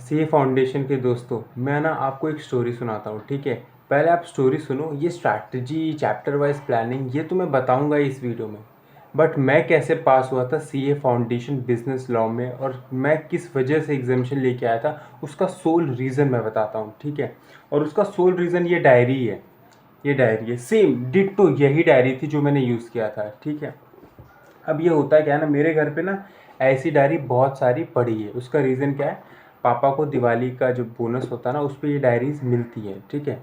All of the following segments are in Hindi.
सीए फाउंडेशन के दोस्तों, मैं ना आपको एक स्टोरी सुनाता हूँ, ठीक है। पहले आप स्टोरी सुनो। ये स्ट्रैटेजी, चैप्टर वाइज प्लानिंग, ये तो मैं बताऊँगा इस वीडियो में। बट मैं कैसे पास हुआ था सीए फाउंडेशन बिजनेस लॉ में और मैं किस वजह से एग्जामिशन लेके आया था, उसका सोल रीज़न मैं बताता हूँ, ठीक है। और उसका सोल रीज़न ये डायरी है। ये डायरी है, सेम डिट्टो यही डायरी थी जो मैंने यूज़ किया था, ठीक है। अब ये होता है क्या है ना, मेरे घर पे ना ऐसी डायरी बहुत सारी पड़ी है। उसका रीज़न क्या है, पापा को दिवाली का जो बोनस होता है ना, उस पर ये डायरीज़ मिलती है, ठीक है।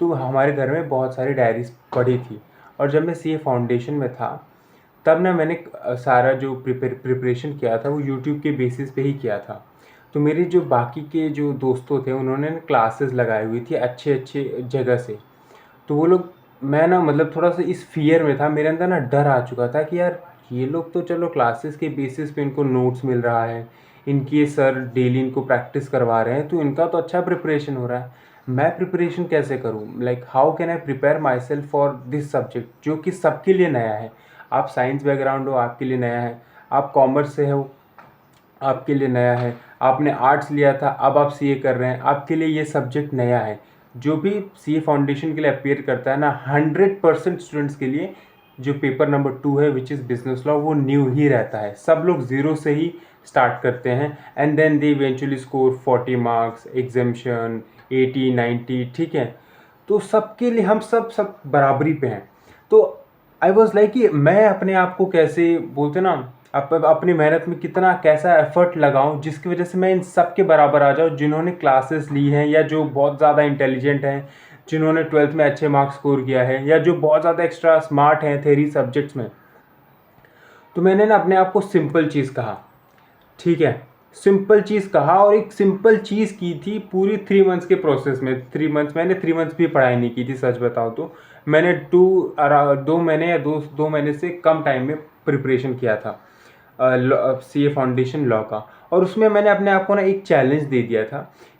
तो हमारे घर में बहुत सारी डायरीज़ पड़ी थी। और जब मैं सीए फाउंडेशन में था, तब ना मैंने सारा जो प्रिपरेशन किया था वो यूट्यूब के बेसिस पे ही किया था। तो मेरे जो बाकी के जो दोस्तों थे, उन्होंने ना क्लासेस लगाई हुई थी अच्छे अच्छे जगह से। तो वो लोग, मैं ना मतलब थोड़ा सा इस फियर में था, मेरे अंदर ना डर आ चुका था कि यार ये लोग तो चलो क्लासेस के बेसिस पे इनको नोट्स मिल रहा है, इनके सर डेली इनको प्रैक्टिस करवा रहे हैं, तो इनका तो अच्छा प्रिपरेशन हो रहा है। मैं प्रिपरेशन कैसे करूँ? Like how can I prepare my self for this subject जो कि सबके लिए नया है। आप साइंस बैकग्राउंड हो, आपके लिए नया है। आप कॉमर्स से हो, आपके लिए नया है। आपने आर्ट्स लिया था, अब आप सीए कर रहे हैं, आपके लिए ये सब्जेक्ट नया है। जो भी सीए फाउंडेशन के लिए अपीयर करता है ना, 100% स्टूडेंट्स के लिए जो पेपर नंबर 2 है विच इज़ बिजनेस लॉ, वो न्यू ही रहता है। सब लोग ज़ीरो से ही स्टार्ट करते हैं and then they eventually score 40 marks, examination 80 90, ठीक है। तो सबके लिए हम सब बराबरी पे हैं। तो आई वॉज लाइक कि मैं अपने आप को कैसे बोलते ना, अपनी मेहनत में कितना कैसा एफर्ट लगाऊं जिसकी वजह से मैं इन सब के बराबर आ जाऊं, जिन्होंने क्लासेस ली हैं या जो बहुत ज़्यादा इंटेलिजेंट हैं, जिन्होंने 12th में अच्छे मार्क्स स्कोर किया है, या जो बहुत ज़्यादा एक्स्ट्रा स्मार्ट हैं थेरी सब्जेक्ट्स में। तो मैंने ना अपने आप को सिंपल चीज़ कहा, ठीक है। सिंपल चीज़ कहा और एक सिंपल चीज़ की थी पूरी 3 मंथ्स के प्रोसेस में। 3 मंथ्स, मैंने 3 मंथ्स भी पढ़ाई नहीं की थी सच बताऊँ तो। मैंने 2 महीने या 2 महीने से कम टाइम में प्रिपरेशन किया था सीए फाउंडेशन लॉ का। और उसमें मैंने अपने आप को ना एक चैलेंज दे दिया था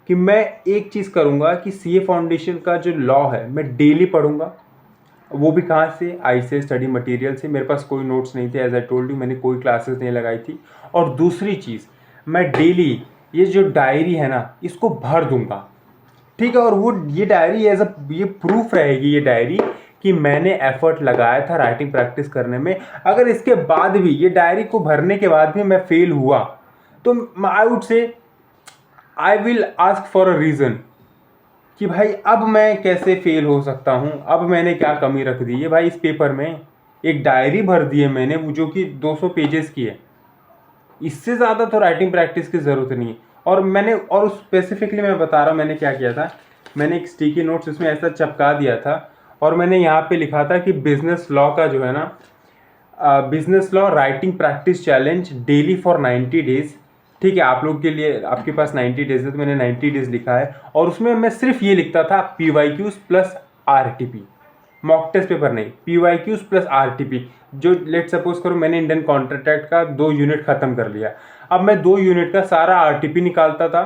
कि मैं एक चीज़ करूँगा कि सीए फाउंडेशन का जो लॉ है मैं डेली पढ़ूँगा। वो भी कहाँ से? आई से स्टडी मटेरियल से। मेरे पास कोई नोट्स नहीं थे, एज आई टोल्ड यू, मैंने कोई क्लासेस नहीं लगाई थी। और दूसरी चीज़, मैं डेली ये जो डायरी है ना, इसको भर दूंगा, ठीक है। और वो ये डायरी एज अ ये प्रूफ रहेगी, ये डायरी, कि मैंने एफर्ट लगाया था राइटिंग प्रैक्टिस करने में। अगर इसके बाद भी, ये डायरी को भरने के बाद भी मैं फेल हुआ, तो I would say I will ask for a reason कि भाई अब मैं कैसे फेल हो सकता हूँ, अब मैंने क्या कमी रख दी है भाई इस पेपर में। एक डायरी भर दी है मैंने, वो जो कि 200 पेजेस की है। इससे ज़्यादा तो राइटिंग प्रैक्टिस की ज़रूरत नहीं है। और स्पेसिफिकली मैं बता रहा हूँ मैंने क्या किया था। मैंने एक स्टिकी नोट्स इसमें ऐसा चिपका दिया था और मैंने यहाँ पे लिखा था कि बिजनेस लॉ का जो है ना, business law writing practice challenge daily for 90 days, ठीक है। आप लोग के लिए, आपके पास 90 डेज है, तो मैंने 90 डेज लिखा है। और उसमें मैं सिर्फ ये लिखता था PYQs plus RTP, mock test paper नहीं, PYQs प्लस RTP। जो लेट सपोज करो मैंने इंडियन कॉन्ट्रैक्ट का 2 यूनिट खत्म कर लिया, अब मैं 2 यूनिट का सारा RTP निकालता था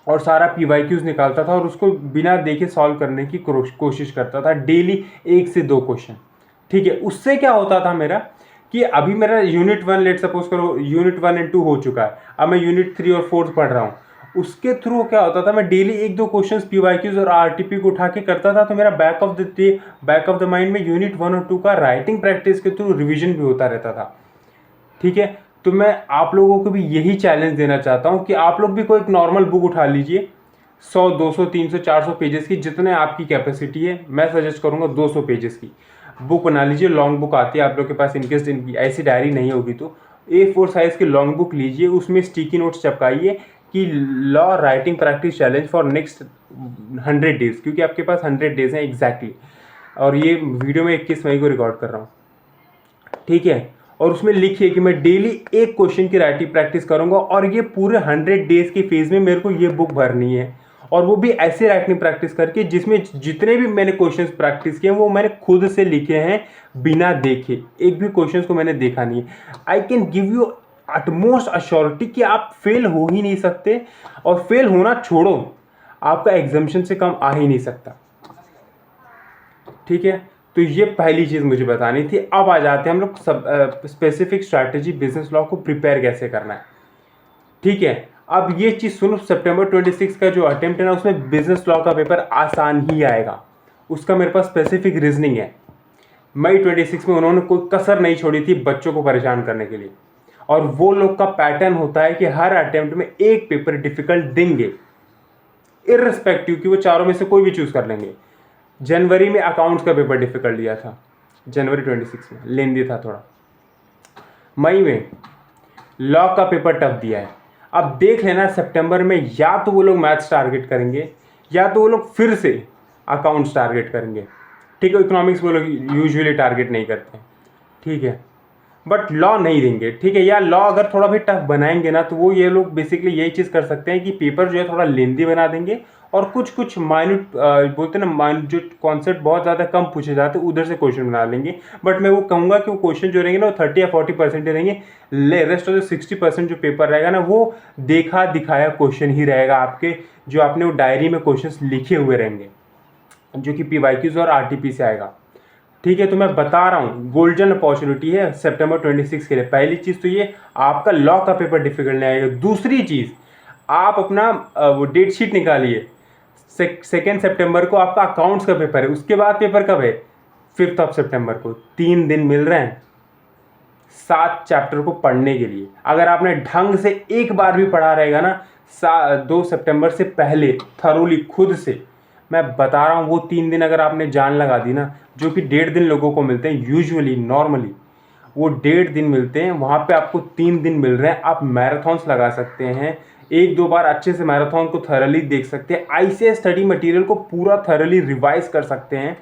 और सारा PYQs निकालता था और उसको बिना देखे सॉल्व करने की कोशिश करता था डेली, 1 से 2 क्वेश्चन, ठीक है। उससे क्या होता था मेरा कि अभी मेरा यूनिट 1, लेट सपोज करो यूनिट 1 एंड 2 हो चुका है, अब मैं यूनिट 3 और 4 पढ़ रहा हूँ। उसके थ्रू क्या होता था, मैं डेली 1-2 क्वेश्चंस PYQs और RTP को उठा के करता था, तो मेरा बैक ऑफ द माइंड में यूनिट 1 और 2 का राइटिंग प्रैक्टिस के थ्रू रिविजन भी होता रहता था, ठीक है। तो मैं आप लोगों को भी यही चैलेंज देना चाहता हूँ कि आप लोग भी कोई एक नॉर्मल बुक उठा लीजिए, 100, 200, 300, 400 पेजेस की, जितने आपकी कैपेसिटी है। मैं सजेस्ट करूँगा 200 पेजेस की बुक बना लीजिए। लॉन्ग बुक आती है आप लोग के पास, इनकेस ऐसी डायरी नहीं होगी तो A4 साइज़ की लॉन्ग बुक लीजिए, उसमें स्टिकी नोट्स चिपकाइए कि law writing practice challenge for next 100 days, क्योंकि आपके पास 100 डेज हैं एग्जैक्टली। और ये वीडियो में 21 मई को रिकॉर्ड कर रहा हूँ, ठीक है। और उसमें लिखिए कि मैं डेली एक क्वेश्चन की राइटिंग प्रैक्टिस करूंगा और ये पूरे 100 डेज के फेज में मेरे को ये बुक भरनी है। और वो भी ऐसे राइटिंग प्रैक्टिस करके जिसमें जितने भी मैंने क्वेश्चंस प्रैक्टिस किए वो मैंने खुद से लिखे हैं, बिना देखे। एक भी क्वेश्चंस को मैंने देखा नहीं है। I can give you utmost assurity कि आप फेल हो ही नहीं सकते, और फेल होना छोड़ो, आपका एग्जामिशन से कम आ ही नहीं सकता, ठीक है। तो ये पहली चीज़ मुझे बतानी थी। अब आ जाते हैं हम लोग सब स्पेसिफिक स्ट्रैटेजी, बिजनेस लॉ को प्रिपेयर कैसे करना है, ठीक है। अब ये चीज़ सुनो, सितंबर 26 का जो अटेम्प्ट है ना, उसमें बिजनेस लॉ का पेपर आसान ही आएगा। उसका मेरे पास स्पेसिफिक रीजनिंग है। मई 26 में उन्होंने कोई कसर नहीं छोड़ी थी बच्चों को परेशान करने के लिए। और वो लोग का पैटर्न होता है कि हर अटेम्प्ट में एक पेपर डिफिकल्ट देंगे, इररिस्पेक्टिव कि वो चारों में से कोई भी चूज कर लेंगे। जनवरी में अकाउंट्स का पेपर डिफिकल्ट दिया था, जनवरी 26 में लेंदी था थोड़ा। मई में लॉ का पेपर टफ दिया है। अब देख लेना सितंबर में या तो वो लोग मैथ्स टारगेट करेंगे या तो वो लोग फिर से अकाउंट्स टारगेट करेंगे। ठीक है, इकोनॉमिक्स वो लोग यूजुअली टारगेट नहीं करते हैं, ठीक है, बट लॉ नहीं देंगे, ठीक है। या लॉ अगर थोड़ा भी टफ बनाएंगे ना, तो वो ये लोग बेसिकली यही चीज़ कर सकते हैं कि पेपर जो है थोड़ा लेंदी बना देंगे और कुछ कुछ माइन्यूट बोलते हैं ना, माइन्यूट जो कॉन्सेप्ट बहुत ज़्यादा कम पूछे जाते हैं उधर से क्वेश्चन बना लेंगे। बट मैं वो कहूँगा कि वो क्वेश्चन जो रहेंगे ना, वो 30 या 40% रहेंगे। रेस्ट ऑफ जो 60% जो पेपर रहेगा ना, वो देखा दिखाया क्वेश्चन ही रहेगा आपके, जो आपने वो डायरी में क्वेश्चन लिखे हुए रहेंगे, जो कि PYQs और RTP से आएगा, ठीक है। तो मैं बता रहा हूँ गोल्डन अपॉर्चुनिटी है सितंबर 26 के लिए। पहली चीज़ तो ये, आपका लॉ का पेपर डिफिकल्ट नहीं आएगा। दूसरी चीज़, आप अपना वो डेट शीट निकालिए, 2 सितंबर को आपका अकाउंट्स का पेपर है। उसके बाद पेपर कब है? 5 सितंबर को। 3 दिन मिल रहे हैं 7 चैप्टर को पढ़ने के लिए। अगर आपने ढंग से एक बार भी पढ़ा रहेगा ना 2 सितंबर से पहले थरोली खुद से, मैं बता रहा हूँ, वो 3 दिन अगर आपने जान लगा दी ना, जो कि 1.5 दिन लोगों को मिलते हैं यूजुअली, नॉर्मली वो 1.5 दिन मिलते हैं, वहाँ पे आपको 3 दिन मिल रहे हैं। आप मैराथन्स लगा सकते हैं, 1-2 बार अच्छे से मैराथन को थरली देख सकते हैं, ICAS स्टडी मटेरियल को पूरा थरली रिवाइज कर सकते हैं।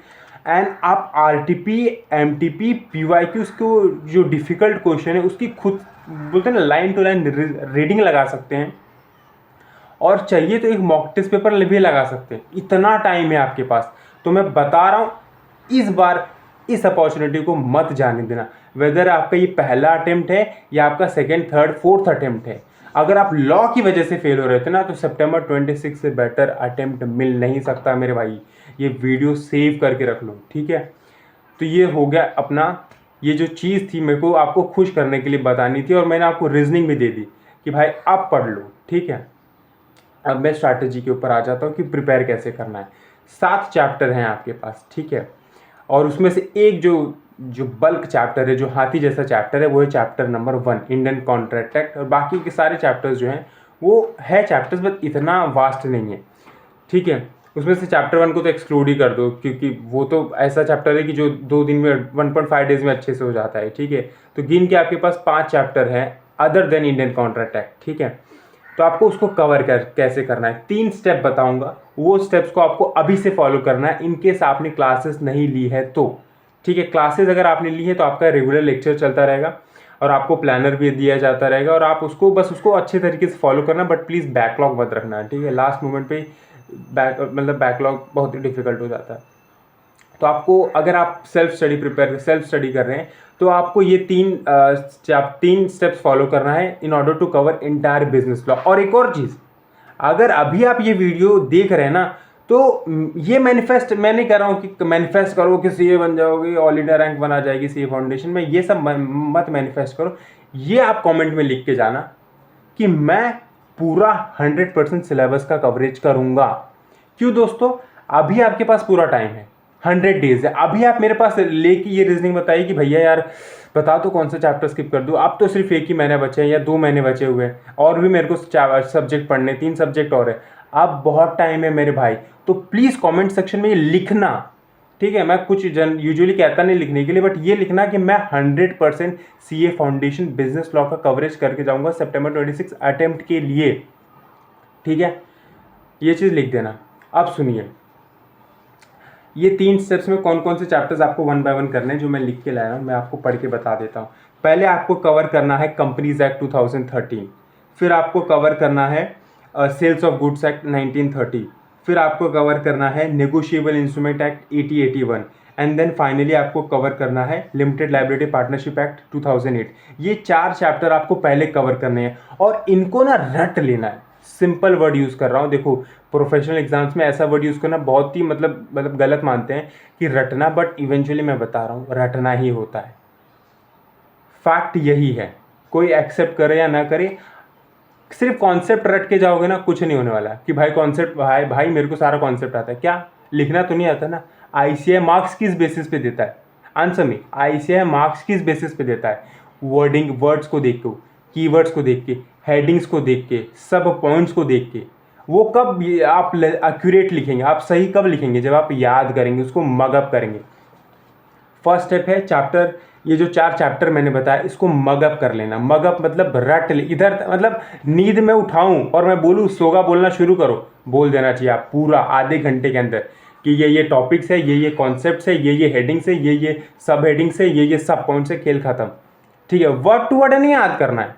एंड आप RTP, MTP, PYQs को जो डिफ़िकल्ट क्वेश्चन है उसकी खुद बोलते हैं ना लाइन टू लाइन रीडिंग लगा सकते हैं। और चाहिए तो एक मॉक टेस्ट पेपर भी लगा सकते हैं। इतना टाइम है आपके पास। तो मैं बता रहा हूँ, इस बार इस अपॉर्चुनिटी को मत जाने देना। वेदर आपका ये पहला अटेम्प्ट है या आपका सेकेंड, थर्ड, फोर्थ अटेम्प्ट है। अगर आप लॉ की वजह से फेल हो रहे थे ना, तो सितंबर 26 से बेटर अटेम्प्ट मिल नहीं सकता मेरे भाई। ये वीडियो सेव करके रख लो, ठीक है। तो ये हो गया अपना, ये जो चीज़ थी मेरे को आपको खुश करने के लिए बतानी थी, और मैंने आपको रीजनिंग भी दे दी कि भाई आप पढ़ लो, ठीक है। अब मैं स्ट्रैटेजी के ऊपर आ जाता हूँ कि प्रिपेयर कैसे करना है। 7 चैप्टर हैं आपके पास, ठीक है, और उसमें से एक जो बल्क चैप्टर है, जो हाथी जैसा चैप्टर है, वो है chapter number 1 Indian contract act. और बाकी के सारे चैप्टर्स जो हैं वो है चैप्टर्स, बट इतना वास्ट नहीं है, ठीक है। उसमें से चैप्टर 1 को तो एक्सक्लूड ही कर दो, क्योंकि वो तो ऐसा चैप्टर है कि जो 2 दिन में 1.5 डेज में अच्छे से हो जाता है, ठीक है। तो गिन के आपके पास 5 चैप्टर हैं other than Indian contract act, ठीक है। तो आपको उसको कवर कैसे करना है, 3 स्टेप बताऊंगा। वो स्टेप्स को आपको अभी से फॉलो करना है, इनकेस आपने क्लासेस नहीं ली है तो, ठीक है। क्लासेस अगर आपने ली है तो आपका रेगुलर लेक्चर चलता रहेगा और आपको प्लानर भी दिया जाता रहेगा, और आप उसको अच्छे तरीके से फॉलो करना। बट प्लीज़ बैकलॉग मत रखना, ठीक है। लास्ट मोमेंट पे बैकलॉग बहुत ही डिफिकल्ट हो जाता है। तो आपको, अगर आप सेल्फ स्टडी कर रहे हैं, तो आपको ये 3 स्टेप्स फॉलो करना है in order to cover entire business law. और एक और चीज़, अगर अभी आप ये वीडियो देख रहे हैं ना, तो ये मैनिफेस्ट मैं नहीं कर रहा हूँ कि मैनिफेस्ट करो कि CA बन जाओगे, ऑल इंडिया रैंक बना जाएगी CA फाउंडेशन में, ये सब मत मैनिफेस्ट करो। ये आप कमेंट में लिख के जाना कि मैं पूरा 100% सिलेबस का कवरेज करूँगा। क्यों दोस्तों? अभी आपके पास पूरा टाइम है, 100 डेज है। अभी आप मेरे पास लेके ये रीजनिंग बताइए कि भैया यार बता तो कौन सा चैप्टर स्किप कर दूँ। अब तो सिर्फ 1 ही महीने बचे हैं या 2 महीने बचे हुए हैं, और भी मेरे को सब्जेक्ट पढ़ने, 3 सब्जेक्ट और है। अब बहुत टाइम है मेरे भाई, तो प्लीज़ कमेंट सेक्शन में ये लिखना, ठीक है। मैं कुछ यूजुअली कहता नहीं लिखने के लिए, बट ये लिखना कि मैं 100% CA फाउंडेशन बिजनेस लॉ का कवरेज करके जाऊँगा सितंबर 26 अटेम्प्ट के लिए, ठीक है। ये चीज़ लिख देना। अब सुनिए, ये 3 स्टेप्स में कौन कौन से चैप्टर्स आपको 1 बाय 1 करने हैं, जो मैं लिख के लाया हूँ, मैं आपको पढ़ के बता देता हूँ। पहले आपको कवर करना है कंपनीज एक्ट 2013, फिर आपको कवर करना है सेल्स ऑफ गुड्स एक्ट 1930, फिर आपको कवर करना है negotiable instrument act 8081, and then finally आपको कवर करना है लिमिटेड लायबिलिटी पार्टनरशिप एक्ट 2008। ये 4 चैप्टर आपको पहले कवर करने हैं, और इनको ना रट लेना है। सिंपल वर्ड यूज़ कर रहा हूँ, देखो प्रोफेशनल एग्जाम्स में ऐसा वर्ड यूज़ करना बहुत ही मतलब गलत मानते हैं कि रटना, बट इवेंचुअली मैं बता रहा हूँ रटना ही होता है। फैक्ट यही है, कोई एक्सेप्ट करे या ना करे, सिर्फ कॉन्सेप्ट रट के जाओगे ना, कुछ नहीं होने वाला कि भाई कॉन्सेप्ट, भाई भाई मेरे को सारा कॉन्सेप्ट आता है, क्या लिखना तो नहीं आता ना। आईसीएआई मार्क्स किस बेसिस पे देता है, आंसर मी, आईसीएआई मार्क्स किस बेसिस पे देता है, वर्डिंग, वर्ड्स को देख के, कीवर्ड्स को देख के, हेडिंग्स को देख के, सब पॉइंट्स को देख के। वो कब आप एक्यूरेट लिखेंगे, आप सही कब लिखेंगे, जब आप याद करेंगे, उसको मगअप करेंगे। फर्स्ट स्टेप है चैप्टर, ये जो 4 चैप्टर मैंने बताया इसको मगअप कर लेना। मगअप मतलब रट ले, इधर मतलब नींद में उठाऊं और मैं बोलूँ सोगा बोलना शुरू करो, बोल देना चाहिए आप पूरा आधे घंटे के अंदर कि ये टॉपिक्स है, ये कॉन्सेप्ट्स है, ये हेडिंग्स है, ये सब हेडिंग्स है, ये सब पॉइंट्स है, खेल खत्म। ठीक है, वर्ड टू वर्ड नहीं याद करना है,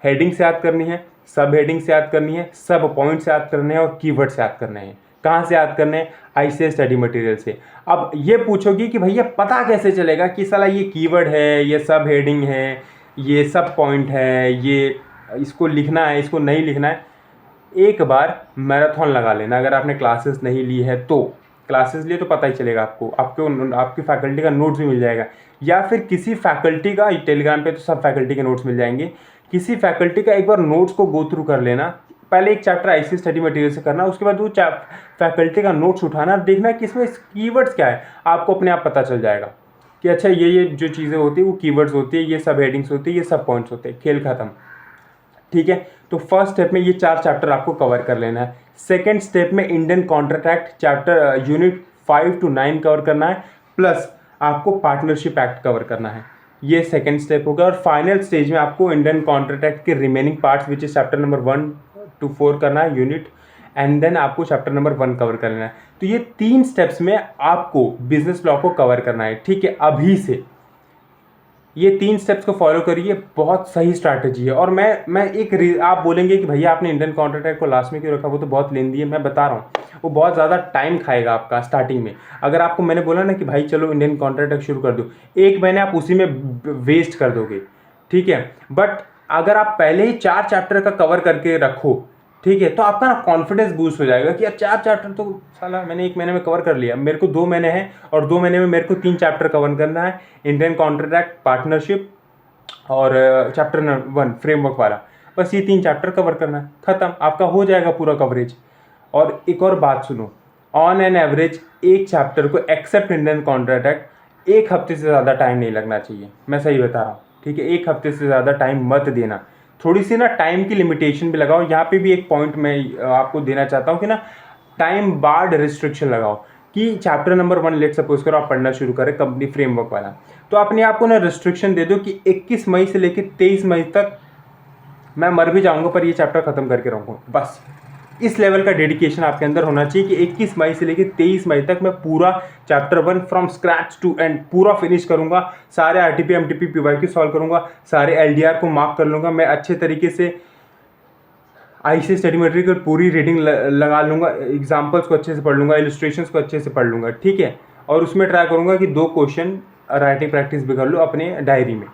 हेडिंग से याद करनी है, सब हेडिंग से याद करनी है, सब पॉइंट से याद करने हैं और कीवर्ड से याद करने हैं। कहाँ से याद करने हैं, आईसीएआई स्टडी मटेरियल से। अब ये पूछोगी कि भैया पता कैसे चलेगा कि साला ये कीवर्ड है, ये सब हेडिंग है, ये सब पॉइंट है, ये इसको लिखना है, इसको नहीं लिखना है। एक बार मैराथन लगा लेना, अगर आपने क्लासेस नहीं ली है तो। क्लासेस लिए तो पता ही चलेगा आपको, आपकी फैकल्टी का नोट्स भी मिल जाएगा, या फिर किसी फैकल्टी का, टेलीग्राम पे तो सब फैकल्टी के नोट्स मिल जाएंगे, किसी फैकल्टी का एक बार नोट्स को गो थ्रू कर लेना। पहले एक चैप्टर आईसीएआई स्टडी मटेरियल से करना, उसके बाद वो फैकल्टी का नोट्स उठाना, देखना कि इसमें कीवर्ड्स क्या है, आपको अपने आप पता चल जाएगा कि अच्छा ये जो चीज़ें होती है वो कीवर्ड्स होती है, ये सब हेडिंग्स होती है, ये सब पॉइंट्स होते हैं, खेल खत्म। ठीक है, तो फर्स्ट स्टेप में ये 4 चैप्टर आपको कवर कर लेना है। सेकेंड स्टेप में Indian contract act chapter unit 5 to 9 cover करना है, प्लस आपको पार्टनरशिप एक्ट कवर करना है। ये सेकेंड स्टेप होगा। और फाइनल स्टेज में आपको इंडियन कॉन्ट्रैक्ट एक्ट के remaining parts which is chapter number 1 to 4 करना है यूनिट, एंड देन आपको चैप्टर नंबर 1 कवर कर लेना है। तो ये 3 स्टेप्स में आपको बिजनेस लॉ को कवर करना है। ठीक है, अभी से ये 3 स्टेप्स को फॉलो करिए, बहुत सही स्ट्रैटेजी है। और मैं आप बोलेंगे कि भैया आपने इंडियन कॉन्ट्रैक्ट एक्ट को लास्ट में क्यों रखा, वो तो बहुत लेंदी है। मैं बता रहा हूँ, वो बहुत ज़्यादा टाइम खाएगा आपका स्टार्टिंग में। अगर आपको मैंने बोला ना कि भाई चलो इंडियन कॉन्ट्रैक्ट एक्ट शुरू कर दो, 1 महीने आप उसी में वेस्ट कर दोगे। ठीक है, बट अगर आप पहले ही 4 चैप्टर का कवर करके रखो, ठीक है, तो आपका ना कॉन्फिडेंस बूस्ट हो जाएगा कि यार 4 चैप्टर तो साला मैंने 1 महीने में कवर कर लिया, मेरे को 2 महीने हैं और 2 महीने में मेरे को 3 चैप्टर कवर करना है, इंडियन कॉन्ट्रैक्ट एक्ट, पार्टनरशिप और चैप्टर नंबर 1 फ्रेमवर्क वाला। बस ये 3 चैप्टर कवर करना है, खत्म, आपका हो जाएगा पूरा कवरेज। और एक और बात सुनो, ऑन एन एवरेज एक चैप्टर को एक्सेप्ट इंडियन कॉन्ट्रैक्ट एक्ट 1 हफ्ते से ज़्यादा टाइम नहीं लगना चाहिए, मैं सही बता रहा हूँ। ठीक है, 1 हफ्ते से ज़्यादा टाइम मत देना, थोड़ी सी ना टाइम की लिमिटेशन भी लगाओ। यहाँ पे भी एक पॉइंट मैं आपको देना चाहता हूँ कि ना टाइम बार्ड रिस्ट्रिक्शन लगाओ कि चैप्टर नंबर 1 लेट सपोज करो आप पढ़ना शुरू करें कंपनी फ्रेमवर्क वाला, तो अपने आप को ना रिस्ट्रिक्शन दे दो कि 21 मई से लेकर 23 मई तक मैं मर भी जाऊँगा पर ये चैप्टर ख़त्म करके रहूँगा। बस इस लेवल का डेडिकेशन आपके अंदर होना चाहिए कि 21 मई से लेकर 23 मई तक मैं पूरा chapter 1 from scratch to end पूरा फिनिश करूंगा, सारे आरटीपी एमटीपी पीवाईक्यू सॉल्व करूंगा, सारे एलडीआर को मार्क कर लूँगा, मैं अच्छे तरीके से आईसीएआई स्टडी मटेरियल की पूरी रीडिंग लगा लूँगा, एग्जाम्पल्स को अच्छे से पढ़ लूँगा, इलस्ट्रेशंस को अच्छे से पढ़ लूँगा। ठीक है, और उसमें ट्राई करूँगा कि 2 क्वेश्चन राइटिंग प्रैक्टिस भी कर लूँ अपने डायरी में,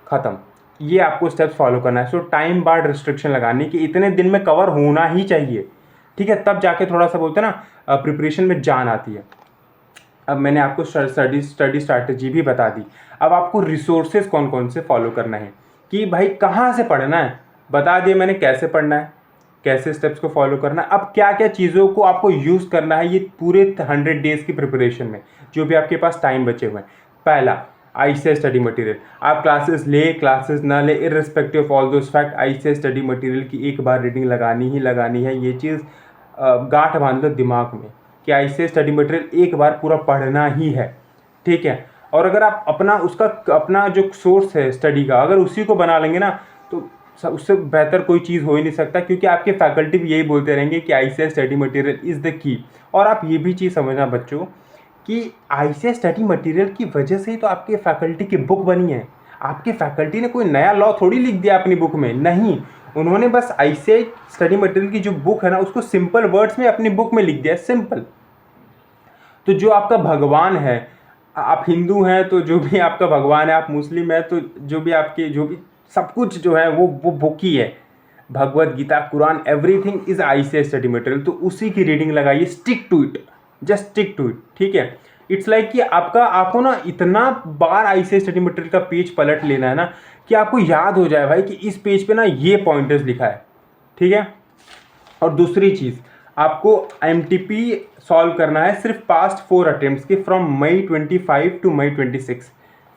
ख़त्म। ये आपको स्टेप्स फॉलो करना है। सो टाइम बार्ड रिस्ट्रिक्शन लगानी कि इतने दिन में कवर होना ही चाहिए। ठीक है, तब जाके थोड़ा सा बोलते हैं ना प्रिपरेशन में जान आती है। अब मैंने आपको स्टडी स्ट्रैटेजी भी बता दी। अब आपको रिसोर्सेज कौन कौन से फॉलो करना है कि भाई कहाँ से पढ़ना है, बता दिया मैंने कैसे पढ़ना है, कैसे स्टेप्स को फॉलो करना है। अब क्या क्या चीज़ों को आपको यूज़ करना है ये पूरे 100 डेज़ की प्रिपरेशन में, जो भी आपके पास टाइम बचे हुए हैं। पहला, आईसीएआई स्टडी मटेरियल। आप क्लासेस ले क्लासेस ना ले, irrespective of all those fact, ICAI study material की एक बार रीडिंग लगानी ही लगानी है। ये चीज़ गांठ बांध लो दिमाग में कि आईसीएआई स्टडी मटेरियल एक बार पूरा पढ़ना ही है। ठीक है, और अगर आप अपना जो सोर्स है स्टडी का अगर उसी को बना लेंगे ना तो उससे बेहतर कोई चीज़ हो ही नहीं सकता, क्योंकि आपके फैकल्टी भी यही बोलते रहेंगे कि ICAI study material is the key. और आप ये भी चीज़ समझना बच्चों कि आईसीएआई स्टडी मटेरियल की वजह से ही तो आपके फैकल्टी की बुक बनी है। आपके फैकल्टी ने कोई नया लॉ थोड़ी लिख दिया अपनी बुक में, नहीं, उन्होंने बस आईसीएआई स्टडी मटेरियल की जो बुक है ना उसको सिंपल वर्ड्स में अपनी बुक में लिख दिया, सिंपल। तो जो आपका भगवान है, आप हिंदू हैं तो जो भी आपका भगवान है, आप मुस्लिम हैं तो जो भी सब कुछ जो है वो बुक ही है। Bhagavad Gita, Quran, everything is ICAI study material. तो उसी की रीडिंग लगाइए, stick to it, just stick to it. ठीक है, इट्स लाइक कि आपको ना इतना बार आईसीएआई स्टडी मटेरियल का पेज पलट लेना है ना कि आपको याद हो जाए भाई कि इस पेज पे ना ये पॉइंटर्स लिखा है। ठीक है। और दूसरी चीज़, आपको एमटीपी सॉल्व करना है सिर्फ पास्ट 4 अटेम्प्ट्स के, फ्रॉम मई 25 टू मई 26,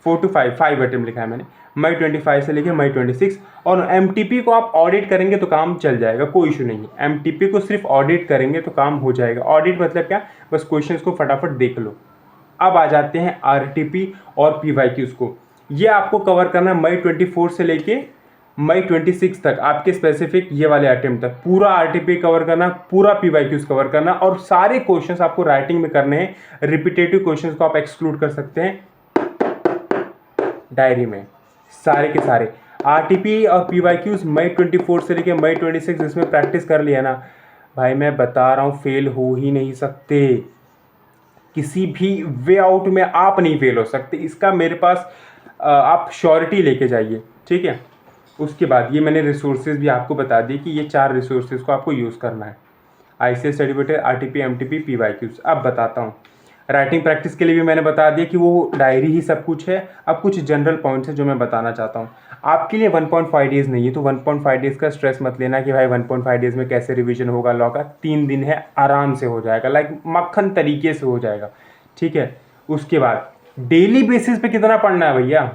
4 to 5 अटेम्प्ट लिखा है मैंने, मई 25 से लेके मई 26। और एमटीपी को आप ऑडिट करेंगे तो काम चल जाएगा, कोई इशू नहीं है। एमटीपी को सिर्फ ऑडिट करेंगे तो काम हो जाएगा। ऑडिट मतलब क्या, बस क्वेश्चंस को फटाफट देख लो। अब आ जाते हैं आरटीपी और पीवाईक्यूज को। ये आपको कवर करना है मई 24 से लेके मई 26 तक, आपके स्पेसिफिक ये वाले अटेम्प्ट तक पूरा आरटीपी कवर करना, पूरा पीवाईक्यूज कवर करना, और सारे क्वेश्चंस आपको राइटिंग में करने हैं। रिपीटेटिव क्वेश्चंस को आप एक्सक्लूड कर सकते हैं डायरी में, सारे के सारे। आरटीपी और पीवाईक्यूज मई 24 से लेके मई 26, इसमें प्रैक्टिस कर लिया ना भाई, मैं बता रहा हूँ फेल हो ही नहीं सकते। किसी भी वे आउट में आप नहीं फेल हो सकते, इसका मेरे पास आप श्योरिटी लेके जाइए, ठीक है। उसके बाद ये मैंने रिसोर्सेज भी आपको बता दिए कि ये 4 रिसोर्सेज को आपको यूज़ करना है, ICS study material, RTP, MTP, PYQs. अब बताता हूँ राइटिंग प्रैक्टिस के लिए भी मैंने बता दिया कि वो डायरी ही सब कुछ है। अब कुछ जनरल पॉइंट्स है जो मैं बताना चाहता हूँ आपके लिए। 1.5 डेज़ नहीं है तो 1.5 डेज़ का स्ट्रेस मत लेना कि भाई 1.5 डेज़ में कैसे रिवीजन होगा लॉ का। 3 दिन है, आराम से हो जाएगा, लाइक मक्खन तरीके से हो जाएगा, ठीक है। उसके बाद डेली बेसिस पे कितना पढ़ना है भैया,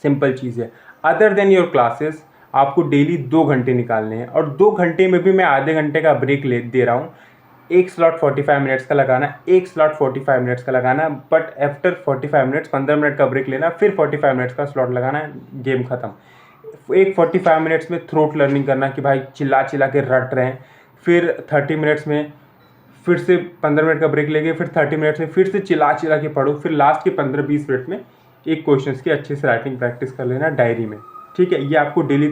सिंपल चीज़ है। अदर देन योर क्लासेस आपको डेली 2 घंटे निकालने हैं, और 2 घंटे में भी मैं आधे घंटे का ब्रेक दे रहा हूँ। एक स्लॉट 45 मिनट्स का लगाना, एक स्लॉट 45 मिनट्स का लगाना, बट आफ्टर 45 मिनट्स 15 मिनट का ब्रेक लेना, फिर 45 मिनट्स का स्लॉट लगाना है, गेम खत्म। एक 45 मिनट्स में थ्रोट लर्निंग करना कि भाई चिल्ला चिल्ला के रट रहे हैं, फिर 30 मिनट्स में फिर से 15 मिनट का ब्रेक लेंगे, फिर 30 मिनट्स में फिर से चिल्ला चिल्ला के पढ़ो, फिर लास्ट के 15-20 मिनट में एक क्वेश्चन की अच्छे से राइटिंग प्रैक्टिस कर लेना डायरी में, ठीक है। ये आपको डेली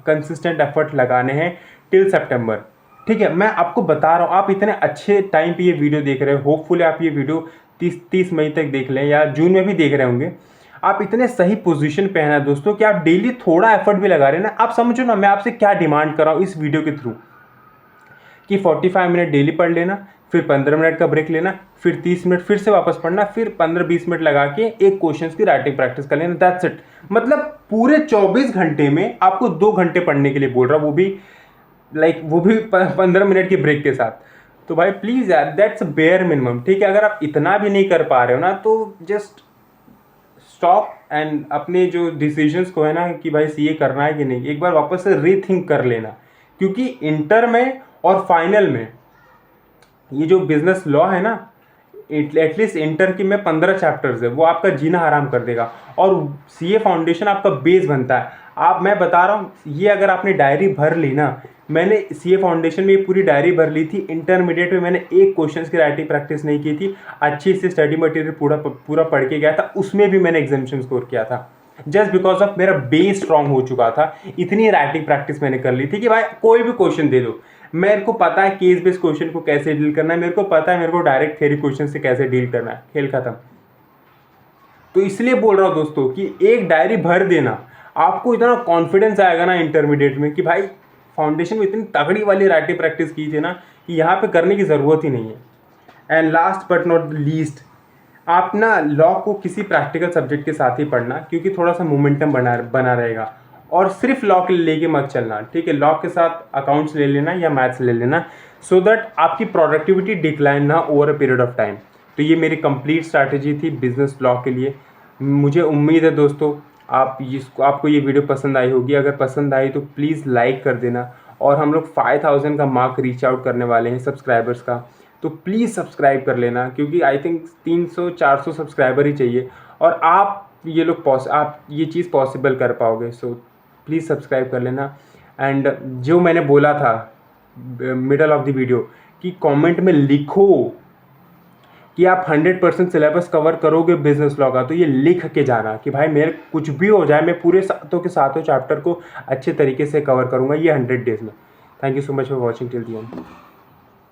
कंसिस्टेंट एफर्ट लगाने हैं टिल सितंबर, ठीक है। मैं आपको बता रहा हूँ, आप इतने अच्छे टाइम पे ये वीडियो देख रहे हो, होपफुली आप ये वीडियो 30 मई तक देख लें या जून में भी देख रहे होंगे। आप इतने सही पोजीशन पे हैं ना दोस्तों कि आप डेली थोड़ा एफर्ट भी लगा रहे हैं ना। आप समझो ना मैं आपसे क्या डिमांड कर रहा हूँ इस वीडियो के थ्रू, कि 45 मिनट डेली पढ़ लेना, फिर 15 मिनट का ब्रेक लेना, फिर 30 मिनट फिर से वापस पढ़ना, फिर 15-20 मिनट लगा के एक क्वेश्चन की राइटिंग प्रैक्टिस कर लेना, दैट्स इट। मतलब पूरे 24 घंटे में आपको 2 घंटे पढ़ने के लिए बोल रहा हूँ, वो भी 15 मिनट के ब्रेक के साथ। तो भाई प्लीज़ यार, दैट्स बेयर मिनिमम, ठीक है। अगर आप इतना भी नहीं कर पा रहे हो ना तो जस्ट स्टॉप एंड अपने जो डिसीजंस को है ना कि भाई सीए करना है कि नहीं, एक बार वापस से रीथिंक कर लेना। क्योंकि इंटर में और फाइनल में ये जो बिजनेस लॉ है ना, एटलीस्ट इंटर की में 15 चैप्टर्स है, वो आपका जीना हराम कर देगा। और सीए फाउंडेशन आपका बेस बनता है। मैं बता रहा हूँ, ये अगर आपने डायरी भर ली ना, मैंने सीए फाउंडेशन में ये पूरी डायरी भर ली थी। इंटरमीडिएट में मैंने एक क्वेश्चंस की राइटिंग प्रैक्टिस नहीं की थी, अच्छे से स्टडी मटेरियल पूरा पढ़ के गया था, उसमें भी मैंने एग्जामिनेशन स्कोर किया था, जस्ट बिकॉज ऑफ मेरा बेस स्ट्रांग हो चुका था। इतनी राइटिंग प्रैक्टिस मैंने कर ली थी कि भाई कोई भी क्वेश्चन दे दो, मेरे को पता है केस बेस्ड क्वेश्चन को कैसे डील करना है, मेरे को पता है मेरे को डायरेक्ट थ्योरी क्वेश्चन से कैसे डील करना है, खेल खत्म। तो इसलिए बोल रहा हूँ दोस्तों कि एक डायरी भर देना, आपको इतना कॉन्फिडेंस आएगा ना इंटरमीडिएट में कि भाई फाउंडेशन में इतनी तगड़ी वाली राइटिंग प्रैक्टिस की थी ना कि यहाँ पे करने की ज़रूरत ही नहीं है। And last but not least, आप ना लॉ को किसी प्रैक्टिकल सब्जेक्ट के साथ ही पढ़ना, क्योंकि थोड़ा सा मोमेंटम बना रहेगा। और सिर्फ लॉ के लेके मत चलना, ठीक है। लॉ के साथ अकाउंट्स ले लेना या मैथ्स ले लेना, सो दैट आपकी प्रोडक्टिविटी डिक्लाइन ना over a period of time. तो ये मेरी कंप्लीट स्ट्रैटेजी थी बिजनेस लॉ के लिए। मुझे उम्मीद है दोस्तों आपको ये वीडियो पसंद आई होगी। अगर पसंद आई तो प्लीज़ लाइक कर देना। और हम लोग 5000 का मार्क रीच आउट करने वाले हैं सब्सक्राइबर्स का, तो प्लीज़ सब्सक्राइब कर लेना, क्योंकि आई थिंक 300-400 सब्सक्राइबर ही चाहिए और आप ये चीज़ पॉसिबल कर पाओगे। सो प्लीज़ सब्सक्राइब कर लेना। एंड जो मैंने बोला था मिडल ऑफ द वीडियो कि कमेंट में लिखो कि आप 100% सिलेबस कवर करोगे बिजनेस लॉ का, तो ये लिख के जाना कि भाई मेरे कुछ भी हो जाए मैं पूरे सातों के सातों चैप्टर को अच्छे तरीके से कवर करूँगा ये 100 डेज़ में। Thank you so much for watching till the end.